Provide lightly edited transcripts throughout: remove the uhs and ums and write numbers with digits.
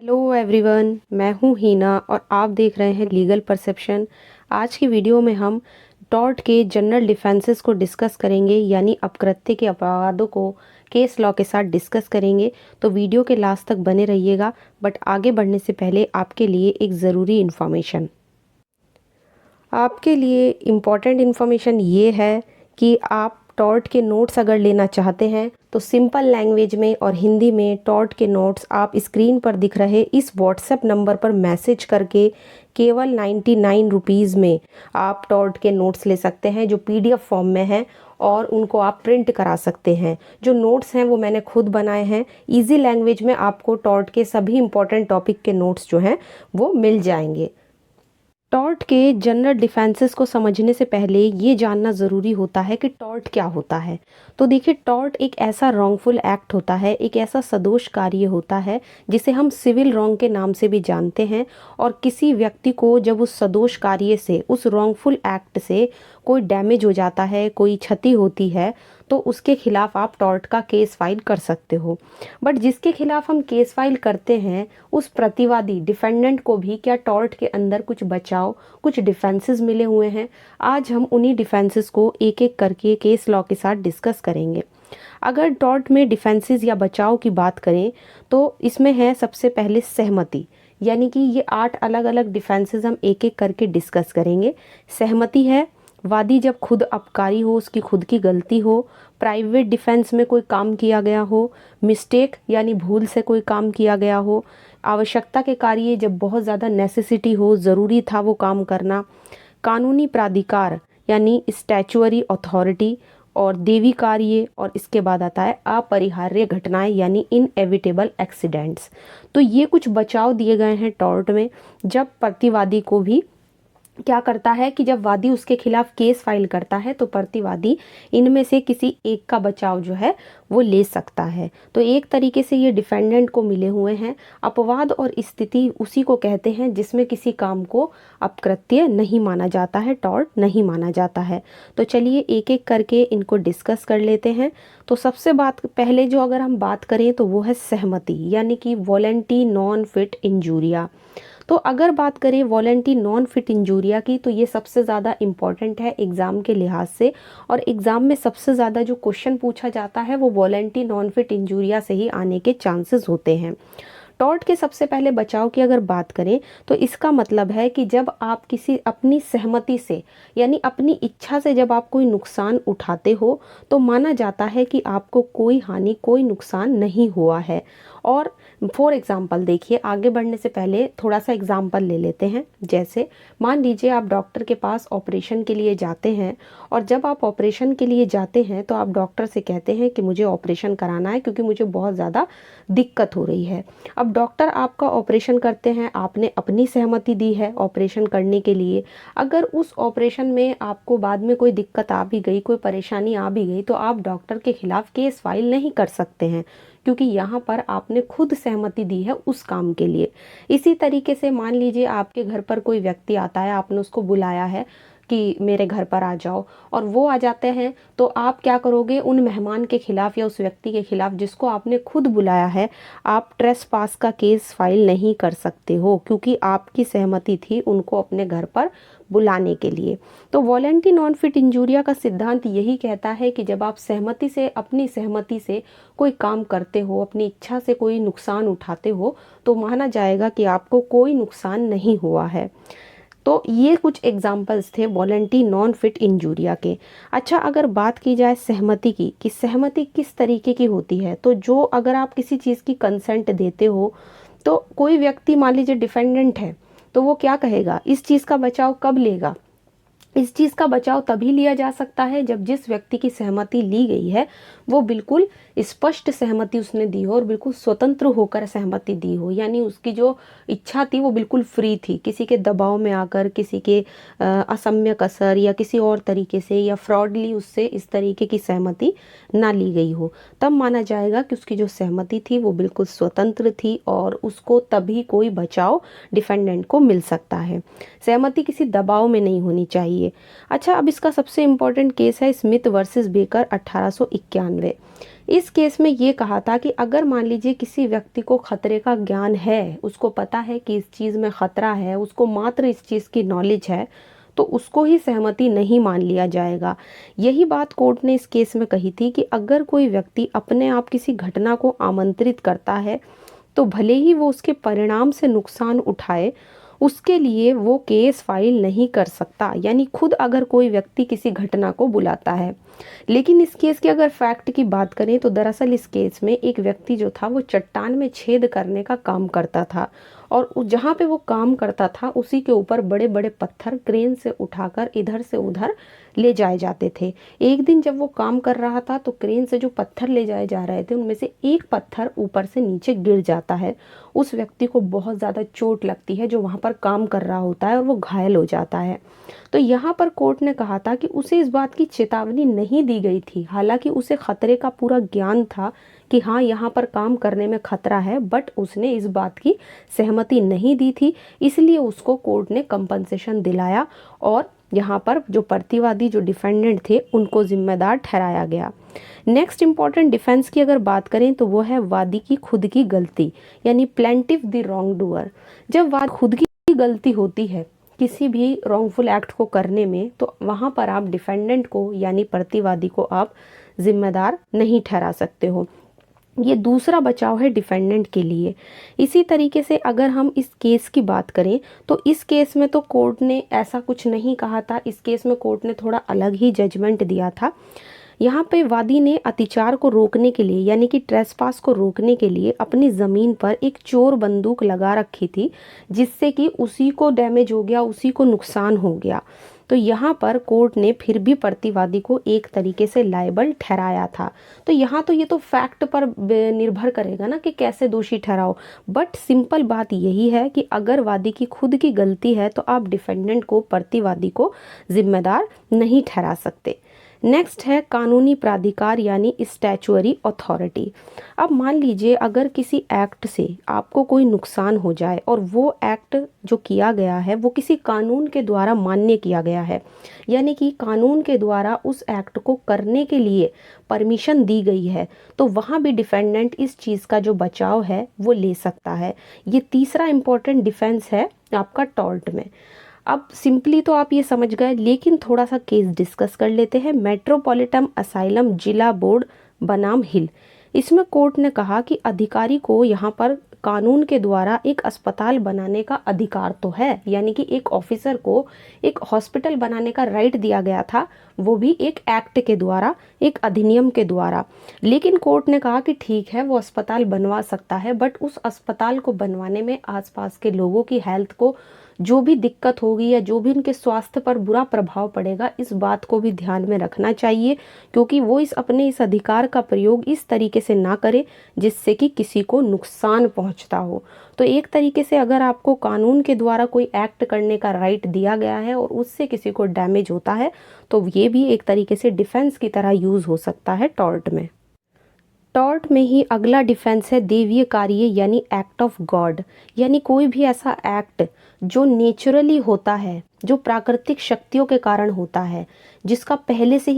Hello everyone, मैं हूँ हीना और आप देख रहे हैं लीगल परसेप्शन। आज की वीडियो में हम टॉर्ट के जनरल डिफेंसेस को डिस्कस करेंगे, यानी अपकृत्य के अपवादों को केस लॉ के साथ डिस्कस करेंगे। तो वीडियो के लास्ट तक बने रहिएगा। बट आगे बढ़ने से पहले आपके लिए एक ज़रूरी इन्फॉर्मेशन। आपके लिए इम्पॉर्टेंट इन्फॉर्मेशन ये है कि आप टॉर्ट के नोट्स अगर लेना चाहते हैं तो सिंपल लैंग्वेज में और हिंदी में टॉर्ट के नोट्स आप स्क्रीन पर दिख रहे इस व्हाट्सएप नंबर पर मैसेज करके केवल 99 रुपीज़ में आप टॉर्ट के नोट्स ले सकते हैं, जो PDF फॉर्म में है, और उनको आप प्रिंट करा सकते हैं। जो नोट्स हैं वो मैंने खुद बनाए हैं। इजी लैंग्वेज में आपको टॉर्ट के सभी इंपॉर्टेंट टॉपिक के नोट्स जो हैं वो मिल जाएंगे। टॉर्ट के जनरल डिफेंसेस को समझने से पहले ये जानना ज़रूरी होता है कि टॉर्ट क्या होता है। तो देखिए, टॉर्ट एक ऐसा रॉन्गफुल एक्ट होता है, एक ऐसा सदोष कार्य होता है जिसे हम सिविल रॉन्ग के नाम से भी जानते हैं। और किसी व्यक्ति को जब उस सदोष कार्य से, उस रॉन्गफुल एक्ट से कोई डैमेज हो जाता है, कोई क्षति होती है, तो उसके खिलाफ आप टॉर्ट का केस फाइल कर सकते हो। बट जिसके खिलाफ हम केस फाइल करते हैं उस प्रतिवादी डिफेंडेंट को भी क्या टॉर्ट के अंदर कुछ बचाव, कुछ डिफेंसेस मिले हुए हैं। आज हम उन्हीं डिफेंसेस को एक एक करके केस लॉ के साथ डिस्कस करेंगे। अगर टॉर्ट में डिफेंसेस या बचाव की बात करें तो इसमें है सबसे पहले सहमति, यानी कि ये 8 अलग अलग डिफेंसेस हम एक एक करके डिस्कस करेंगे। सहमति है वादी जब खुद अपकारी हो, उसकी खुद की गलती हो, प्राइवेट डिफेंस में कोई काम किया गया हो, मिस्टेक यानी भूल से कोई काम किया गया हो, आवश्यकता के कार्य जब बहुत ज़्यादा नेसेसिटी हो, ज़रूरी था वो काम करना, कानूनी प्राधिकार यानी स्टैचुअरी अथॉरिटी, और देवी कार्य, और इसके बाद आता है अपरिहार्य घटनाएं यानी इनएविटेबल एक्सीडेंट्स। तो ये कुछ बचाव दिए गए हैं टॉर्ट में। जब प्रतिवादी को भी क्या करता है कि जब वादी उसके खिलाफ केस फाइल करता है तो प्रतिवादी इनमें से किसी एक का बचाव जो है वो ले सकता है। तो एक तरीके से ये डिफेंडेंट को मिले हुए हैं। अपवाद और स्थिति उसी को कहते हैं जिसमें किसी काम को अपकृत्य नहीं माना जाता है, टॉर्ट नहीं माना जाता है। तो चलिए एक एक करके इनको डिस्कस कर लेते हैं। तो सबसे बात पहले जो अगर हम बात करें तो वो है सहमति, यानी कि वॉलेंटी नॉन फिट इंजूरिया। तो अगर बात करें वॉलेंटी नॉन फिट इंजूरिया की, तो ये सबसे ज़्यादा इम्पॉर्टेंट है एग्ज़ाम के लिहाज से। और एग्ज़ाम में सबसे ज़्यादा जो क्वेश्चन पूछा जाता है वो वॉलेंटी नॉन फिट इंजूरिया से ही आने के चांसेस होते हैं। टॉर्ट के सबसे पहले बचाव की अगर बात करें तो इसका मतलब है कि जब आप किसी अपनी सहमति से, यानी अपनी इच्छा से जब आप कोई नुकसान उठाते हो तो माना जाता है कि आपको कोई हानि, कोई नुकसान नहीं हुआ है। और फॉर एग्जाम्पल देखिए, आगे बढ़ने से पहले थोड़ा सा एग्जाम्पल ले लेते हैं। जैसे मान लीजिए आप डॉक्टर के पास ऑपरेशन के लिए जाते हैं, और जब आप ऑपरेशन के लिए जाते हैं तो आप डॉक्टर से कहते हैं कि मुझे ऑपरेशन कराना है क्योंकि मुझे बहुत ज़्यादा दिक्कत हो रही है। अब डॉक्टर आपका ऑपरेशन करते हैं, आपने अपनी सहमति दी है ऑपरेशन करने के लिए। अगर उस ऑपरेशन में आपको बाद में कोई दिक्कत आ भी गई, कोई परेशानी आ भी गई, तो आप डॉक्टर के खिलाफ केस फाइल नहीं कर सकते हैं, क्योंकि यहाँ पर आपने खुद सहमति दी है उस काम के लिए। इसी तरीके से मान लीजिए आपके घर पर कोई व्यक्ति आता है, आपने उसको बुलाया है कि मेरे घर पर आ जाओ, और वो आ जाते हैं, तो आप क्या करोगे, उन मेहमान के खिलाफ या उस व्यक्ति के खिलाफ जिसको आपने खुद बुलाया है, आप ट्रेसपास का केस फाइल नहीं कर सकते हो, क्योंकि आपकी सहमति थी उनको अपने घर पर बुलाने के लिए। तो वॉलेंटी नॉन फिट इंजूरिया का सिद्धांत यही कहता है कि जब आप सहमति से, अपनी सहमति से कोई काम करते हो, अपनी इच्छा से कोई नुकसान उठाते हो, तो माना जाएगा कि आपको कोई नुकसान नहीं हुआ है। तो ये कुछ एग्जाम्पल्स थे वॉलेंटी नॉन फिट इंजूरिया के। अच्छा, अगर बात की जाए सहमति की, कि सहमति किस तरीके की होती है, तो जो अगर आप किसी चीज़ की कंसेंट देते हो, तो कोई व्यक्ति मान लीजिए डिफेंडेंट है, तो वो क्या कहेगा, इस चीज़ का बचाव कब लेगा। इस चीज़ का बचाव तभी लिया जा सकता है जब जिस व्यक्ति की सहमति ली गई है वो बिल्कुल स्पष्ट सहमति उसने दी हो और बिल्कुल स्वतंत्र होकर सहमति दी हो, यानी उसकी जो इच्छा थी वो बिल्कुल फ्री थी, किसी के दबाव में आकर, किसी के असम्यक असर या किसी और तरीके से या फ्रॉडली उससे इस तरीके की सहमति ना ली गई हो। तब माना जाएगा कि उसकी जो सहमति थी वो बिल्कुल स्वतंत्र थी और उसको तभी कोई बचाव डिफेंडेंट को मिल सकता है। सहमति किसी दबाव में नहीं होनी चाहिए। चाहिए। अच्छा, अब इसका सबसे इम्पोर्टेंट केस है स्मिथ वर्सेस बेकर 1891। इस केस में ये कहा था कि अगर मान लीजिए किसी व्यक्ति को खतरे का ज्ञान है, उसको पता है कि इस चीज़ में खतरा है, उसको मात्र इस चीज़ की नॉलेज है, तो उसको ही सहमति नहीं मान लिया जाएगा। यही बात कोर्ट ने इस केस में कही थी कि अगर कोई व्यक्ति अपने आप किसी घटना को आमंत्रित करता है तो भले ही वो उसके परिणाम से नुकसान उठाए, उसके लिए वो केस फाइल नहीं कर सकता। यानी खुद अगर कोई व्यक्ति किसी घटना को बुलाता है। लेकिन इस केस की अगर फैक्ट की बात करें तो दरअसल इस केस में एक व्यक्ति जो था वो चट्टान में छेद करने का काम करता था, और जहाँ पे वो काम करता था उसी के ऊपर बड़े बड़े पत्थर क्रेन से उठाकर इधर से उधर ले जाए जाते थे। एक दिन जब वो काम कर रहा था तो क्रेन से जो पत्थर ले जाए जा रहे थे उनमें से एक पत्थर ऊपर से नीचे गिर जाता है। उस व्यक्ति को बहुत ज़्यादा चोट लगती है जो वहाँ पर काम कर रहा होता है, और वो घायल हो जाता है। तो यहाँ पर कोर्ट ने कहा था कि उसे इस बात की चेतावनी नहीं दी गई थी, हालांकि उसे खतरे का पूरा ज्ञान था कि हाँ यहाँ पर काम करने में खतरा है, बट उसने इस बात की सहमति नहीं दी थी, इसलिए उसको कोर्ट ने कंपनसेशन दिलाया और यहाँ पर जो प्रतिवादी जो डिफेंडेंट थे उनको जिम्मेदार ठहराया गया। नेक्स्ट इंपॉर्टेंट डिफेंस की अगर बात करें तो वो है वादी की खुद की गलती, यानी प्लेंटिफ द रॉन्ग डूअर। जब वादी खुद की गलती होती है किसी भी रॉन्गफुल एक्ट को करने में, तो वहाँ पर आप डिफेंडेंट को यानी प्रतिवादी को आप जिम्मेदार नहीं ठहरा सकते हो। ये दूसरा बचाव है डिफेंडेंट के लिए। इसी तरीके से अगर हम इस केस की बात करें तो इस केस में तो कोर्ट ने ऐसा कुछ नहीं कहा था। इस केस में कोर्ट ने थोड़ा अलग ही जजमेंट दिया था। यहाँ पे वादी ने अतिचार को रोकने के लिए यानी कि ट्रेसपास को रोकने के लिए अपनी ज़मीन पर एक चोर बंदूक लगा रखी थी, जिससे कि उसी को डैमेज हो गया, उसी को नुकसान हो गया। तो यहाँ पर कोर्ट ने फिर भी प्रतिवादी को एक तरीके से लायबल ठहराया था। तो यहाँ तो ये तो फैक्ट पर निर्भर करेगा ना कि कैसे दोषी ठहराओ, बट सिंपल बात यही है कि अगर वादी की खुद की गलती है तो आप डिफेंडेंट को, प्रतिवादी को जिम्मेदार नहीं ठहरा सकते। नेक्स्ट है कानूनी प्राधिकार यानी स्टैचुअरी अथॉरिटी। अब मान लीजिए अगर किसी एक्ट से आपको कोई नुकसान हो जाए और वो एक्ट जो किया गया है वो किसी कानून के द्वारा मान्य किया गया है, यानी कि कानून के द्वारा उस एक्ट को करने के लिए परमिशन दी गई है, तो वहाँ भी डिफेंडेंट इस चीज़ का जो बचाव है वो ले सकता है। ये तीसरा इम्पोर्टेंट डिफेंस है आपका टॉर्ट में। अब सिंपली तो आप ये समझ गए, लेकिन थोड़ा सा केस डिस्कस कर लेते हैं। मेट्रोपॉलिटन असाइलम जिला बोर्ड बनाम हिल। इसमें कोर्ट ने कहा कि अधिकारी को यहाँ पर कानून के द्वारा एक अस्पताल बनाने का अधिकार तो है, यानी कि एक ऑफिसर को एक हॉस्पिटल बनाने का राइट दिया गया था, वो भी एक एक्ट के द्वारा, एक अधिनियम के द्वारा। लेकिन कोर्ट ने कहा कि ठीक है वो अस्पताल बनवा सकता है, बट उस अस्पताल को बनवाने में आसपास के लोगों की हेल्थ को जो भी दिक्कत होगी या जो भी उनके स्वास्थ्य पर बुरा प्रभाव पड़ेगा, इस बात को भी ध्यान में रखना चाहिए, क्योंकि वो अपने इस अधिकार का प्रयोग इस तरीके से ना करे जिससे कि किसी को नुकसान पहुंचता हो। तो एक तरीके से अगर आपको कानून के द्वारा कोई एक्ट करने का राइट दिया गया है और उससे किसी को डैमेज होता है, तो ये भी एक तरीके से डिफेंस की तरह यूज हो सकता है टॉर्ट में। टॉर्ट में ही अगला डिफेंस है देवीय कार्य यानी एक्ट ऑफ गॉड, यानी कोई भी ऐसा एक्ट जो नेचुरली होता है, जो प्राकृतिक शक्तियों के कारण होता है, जिसका पहले से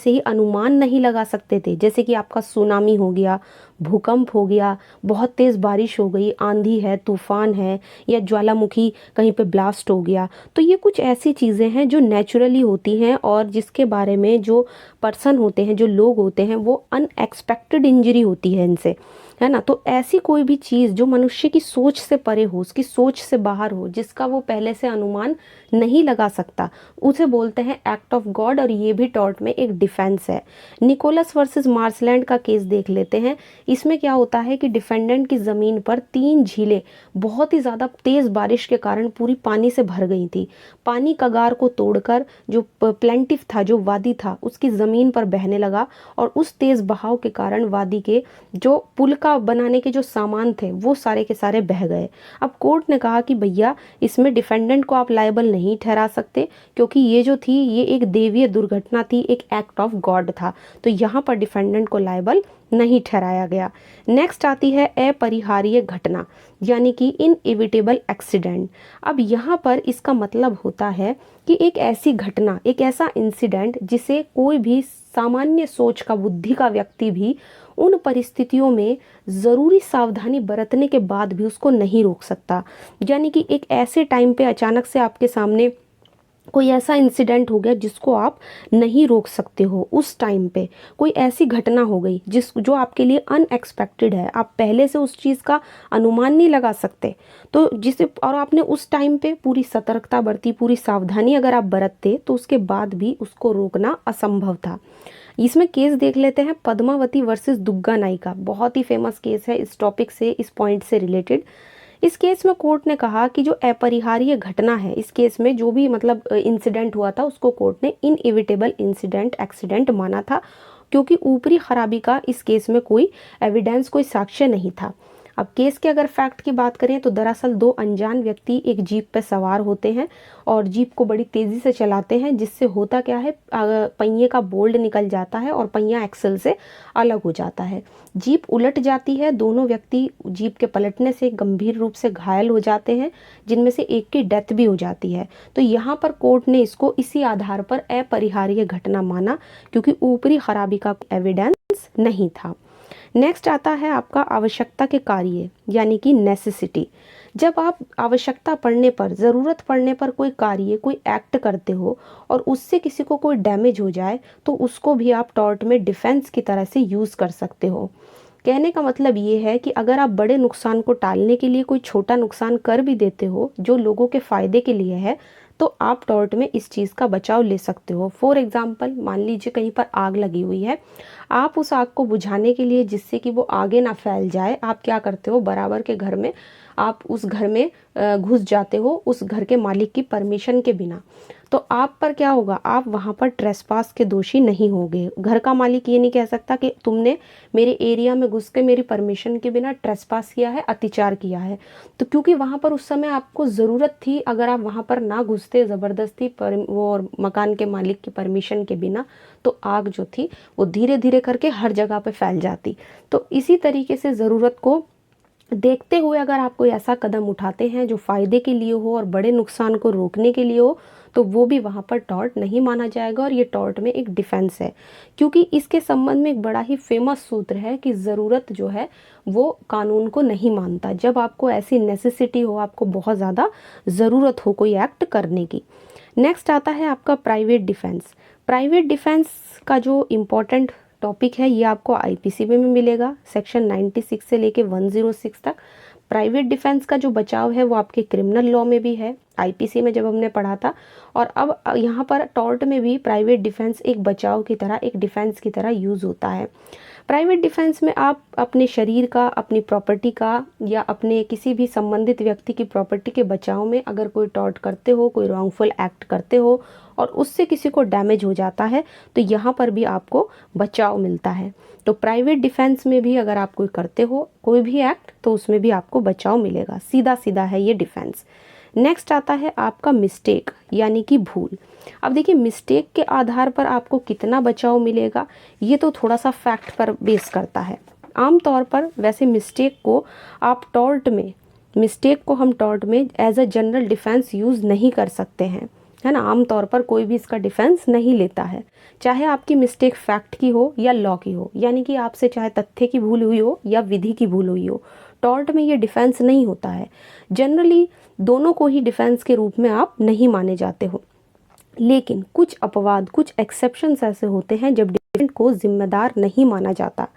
ही अनुमान नहीं लगा सकते थे, जैसे कि आपका सुनामी हो गया, भूकंप हो गया, बहुत तेज़ बारिश हो गई, आंधी है, तूफान है, या ज्वालामुखी कहीं पे ब्लास्ट हो गया। तो ये कुछ ऐसी चीज़ें हैं जो नेचुरली होती हैं और जिसके बारे में जो पर्सन होते हैं, जो लोग होते हैं, वो अनएक्सपेक्टेड इंजरी होती है इनसे, है ना। तो ऐसी कोई भी चीज़ जो मनुष्य की सोच से परे हो, उसकी सोच से बाहर हो, जिसका वो पहले से अनुमान नहीं लगा सकता, उसे बोलते हैं एक्ट ऑफ गॉड, और ये भी टॉर्ट में एक डिफेंस है। निकोलस वर्सेस मार्सलैंड का केस देख लेते हैं। इसमें क्या होता है कि डिफेंडेंट की ज़मीन पर 3 झीलें बहुत ही ज़्यादा तेज़ बारिश के कारण पूरी पानी से भर गई थी। पानी कगार को तोड़कर जो प्लेंटिफ था, जो वादी था, उसकी ज़मीन पर बहने लगा, और उस तेज़ बहाव के कारण वादी के जो पुल का बनाने के जो सामान थे वो सारे के सारे बह गए। अब कोर्ट ने कहा कि भैया इसमें डिफेंडेंट को आप लायबल नहीं ठहरा सकते, क्योंकि ये जो थी ये एक देवीय दुर्घटना थी, एक एक्ट ऑफ गॉड था, तो यहाँ पर डिफेंडेंट को लायबल नहीं ठहराया गया। नेक्स्ट आती है अपरिहार्य घटना, यानी कि इनएविटेबल एक्सीडेंट। अब यहाँ पर इसका मतलब होता है कि एक ऐसी घटना, एक ऐसा इंसिडेंट जिसे कोई भी सामान्य सोच का, बुद्धि का व्यक्ति भी उन परिस्थितियों में ज़रूरी सावधानी बरतने के बाद भी उसको नहीं रोक सकता। यानी कि एक ऐसे टाइम पे अचानक से आपके सामने कोई ऐसा इंसिडेंट हो गया जिसको आप नहीं रोक सकते हो। उस टाइम पे कोई ऐसी घटना हो गई जो आपके लिए अनएक्सपेक्टेड है, आप पहले से उस चीज़ का अनुमान नहीं लगा सकते, तो जिसे और आपने उस टाइम पे पूरी सतर्कता बरती, पूरी सावधानी अगर आप बरतते तो उसके बाद भी उसको रोकना असंभव था। इसमें केस देख लेते हैं, पद्मावती वर्सेस दुग्गा नायिका। बहुत ही फेमस केस है इस टॉपिक से, इस पॉइंट से रिलेटेड। इस केस में कोर्ट ने कहा कि जो अपरिहार्य घटना है, इस केस में जो भी मतलब इंसिडेंट हुआ था उसको कोर्ट ने इनएविटेबल इंसिडेंट, एक्सीडेंट माना था, क्योंकि ऊपरी खराबी का इस केस में कोई एविडेंस, कोई साक्ष्य नहीं था। अब केस के अगर फैक्ट की बात करें तो दरअसल दो अनजान व्यक्ति एक जीप पर सवार होते हैं और जीप को बड़ी तेज़ी से चलाते हैं, जिससे होता क्या है, पहिए का बोल्ट निकल जाता है और पहिया एक्सल से अलग हो जाता है। जीप उलट जाती है, दोनों व्यक्ति जीप के पलटने से गंभीर रूप से घायल हो जाते हैं, जिनमें से एक की डेथ भी हो जाती है। तो यहाँ पर कोर्ट ने इसको इसी आधार पर अपरिहार्य घटना माना, क्योंकि ऊपरी खराबी का एविडेंस नहीं था। नेक्स्ट आता है आपका आवश्यकता के कार्य, यानी कि नेसेसिटी। जब आप आवश्यकता पड़ने पर, ज़रूरत पड़ने पर कोई कार्य, कोई एक्ट करते हो और उससे किसी को कोई डैमेज हो जाए, तो उसको भी आप टॉर्ट में डिफेंस की तरह से यूज़ कर सकते हो। कहने का मतलब ये है कि अगर आप बड़े नुकसान को टालने के लिए कोई छोटा नुकसान कर भी देते हो जो लोगों के फ़ायदे के लिए है, तो आप टॉर्ट में इस चीज़ का बचाव ले सकते हो। फॉर एग्जाम्पल, मान लीजिए कहीं पर आग लगी हुई है, आप उस आग को बुझाने के लिए, जिससे कि वो आगे ना फैल जाए, आप क्या करते हो, बराबर के घर में आप उस घर में घुस जाते हो उस घर के मालिक की परमिशन के बिना। तो आप पर क्या होगा, आप वहाँ पर ट्रेसपास के दोषी नहीं होगे। घर का मालिक ये नहीं कह सकता कि तुमने मेरे एरिया में घुस के मेरी परमिशन के बिना ट्रेसपास किया है, अत्याचार किया है। तो क्योंकि वहाँ पर उस समय आपको ज़रूरत थी, अगर आप वहाँ पर ना घुसते ज़बरदस्ती वो मकान के मालिक की परमिशन के बिना, तो आग जो थी वो धीरे धीरे करके हर जगह पे फैल जाती। तो इसी तरीके से ज़रूरत को देखते हुए अगर आप कोई ऐसा कदम उठाते हैं जो फ़ायदे के लिए हो और बड़े नुकसान को रोकने के लिए हो, तो वो भी वहाँ पर टॉर्ट नहीं माना जाएगा और ये टॉर्ट में एक डिफेंस है। क्योंकि इसके संबंध में एक बड़ा ही फेमस सूत्र है कि ज़रूरत जो है वो कानून को नहीं मानता। जब आपको ऐसी नेसेसिटी हो, आपको बहुत ज़्यादा ज़रूरत हो कोई एक्ट करने की। नेक्स्ट आता है आपका प्राइवेट डिफेंस। प्राइवेट डिफेंस का जो इम्पोर्टेंट टॉपिक है ये आपको आईपीसी में भी मिलेगा, सेक्शन 96 से लेके 106 तक। प्राइवेट डिफेंस का जो बचाव है वो आपके क्रिमिनल लॉ में भी है, आईपीसी में जब हमने पढ़ा था। और अब यहाँ पर टॉर्ट में भी प्राइवेट डिफेंस एक बचाव की तरह, एक डिफेंस की तरह यूज़ होता है। प्राइवेट डिफेंस में आप अपने शरीर का, अपनी प्रॉपर्टी का या अपने किसी भी संबंधित व्यक्ति की प्रॉपर्टी के बचाव में अगर कोई टॉर्ट करते हो, कोई रॉन्गफुल एक्ट करते हो और उससे किसी को डैमेज हो जाता है, तो यहाँ पर भी आपको बचाव मिलता है। तो प्राइवेट डिफेंस में भी अगर आप कोई करते हो कोई भी एक्ट, तो उसमें भी आपको बचाव मिलेगा। सीधा सीधा है ये डिफेंस। नेक्स्ट आता है आपका मिस्टेक, यानी कि भूल। अब देखिए, मिस्टेक के आधार पर आपको कितना बचाव मिलेगा ये तो थोड़ा सा फैक्ट पर बेस करता है। आमतौर पर वैसे मिस्टेक को हम टॉर्ट में as a general defence use नहीं कर सकते हैं, है ना। आमतौर पर कोई भी इसका डिफेंस नहीं लेता है, चाहे आपकी मिस्टेक फैक्ट की हो या लॉ की हो, यानी कि आपसे चाहे तथ्य की भूल हुई हो या विधि की भूल हुई हो, टॉर्ट में ये डिफेंस नहीं होता है। जनरली दोनों को ही डिफेंस के रूप में आप नहीं माने जाते हो। लेकिन कुछ अपवाद, कुछ एक्सेप्शंस ऐसे होते हैं जब डिफेंडेंट को जिम्मेदार नहीं माना जाता,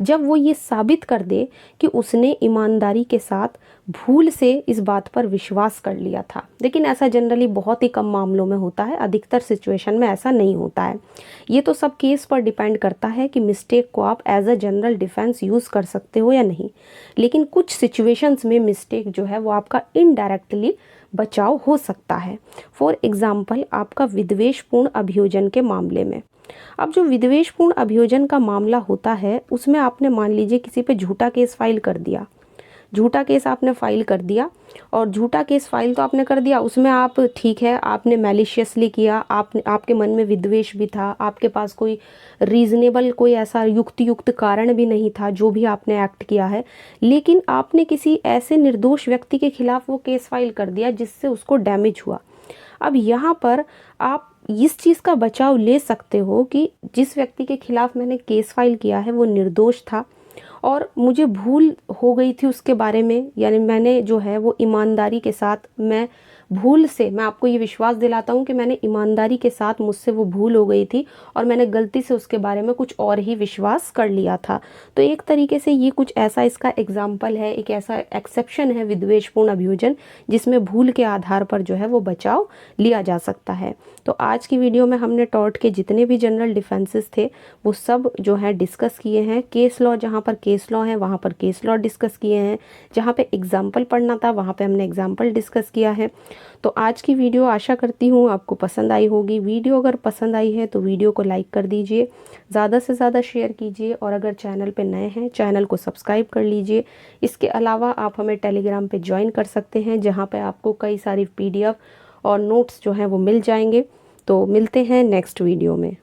जब वो ये साबित कर दे कि उसने ईमानदारी के साथ भूल से इस बात पर विश्वास कर लिया था। लेकिन ऐसा जनरली बहुत ही कम मामलों में होता है, अधिकतर सिचुएशन में ऐसा नहीं होता है। ये तो सब केस पर डिपेंड करता है कि मिस्टेक को आप as a general defence use कर सकते हो या नहीं। लेकिन कुछ सिचुएशंस में मिस्टेक जो है वो आपका इनडायरेक्टली बचाव हो सकता है। फॉर एग्जाम्पल, आपका विद्वेषपूर्ण अभियोजन के मामले में अब जो विद्वेषपूर्ण अभियोजन का मामला होता है उसमें आपने मान लीजिए किसी पे झूठा केस फाइल कर दिया, झूठा केस आपने फाइल कर दिया, और झूठा केस फाइल तो आपने कर दिया, उसमें आप ठीक है आपने मैलिशियसली किया, आपके मन में विद्वेष भी था, आपके पास कोई रीजनेबल कोई ऐसा युक्त कारण भी नहीं था जो भी आपने एक्ट किया है, लेकिन आपने किसी ऐसे निर्दोष व्यक्ति के खिलाफ वो केस फाइल कर दिया जिससे उसको डैमेज हुआ। अब यहाँ पर आप इस चीज़ का बचाव ले सकते हो कि जिस व्यक्ति के खिलाफ मैंने केस फाइल किया है वो निर्दोष था और मुझे भूल हो गई थी उसके बारे में, यानी मैंने जो है वो ईमानदारी के साथ, मैं भूल से, मैं आपको ये विश्वास दिलाता हूँ कि मैंने ईमानदारी के साथ, मुझसे वो भूल हो गई थी और मैंने गलती से उसके बारे में कुछ और ही विश्वास कर लिया था। तो एक तरीके से ये कुछ ऐसा इसका एग्जाम्पल है, एक ऐसा एक्सेप्शन है विद्वेषपूर्ण अभियोजन जिसमें भूल के आधार पर जो है वो बचाव लिया जा सकता है। तो आज की वीडियो में हमने टॉर्ट के जितने भी जनरल डिफेंसेस थे वो सब जो है डिस्कस किए हैं। केस लॉ, जहाँ पर केस लॉ है वहाँ पर केस लॉ डिस्कस किए हैं, जहाँ पे एग्जाम्पल पढ़ना था वहाँ पे हमने एग्जाम्पल डिस्कस किया है। तो आज की वीडियो आशा करती हूँ आपको पसंद आई होगी। वीडियो अगर पसंद आई है तो वीडियो को लाइक कर दीजिए, ज़्यादा से ज़्यादा शेयर कीजिए, और अगर चैनल पे नए हैं चैनल को सब्सक्राइब कर लीजिए। इसके अलावा आप हमें टेलीग्राम पे ज्वाइन कर सकते हैं जहाँ पे आपको कई सारी PDF और नोट्स जो हैं वो मिल जाएंगे। तो मिलते हैं नेक्स्ट वीडियो में।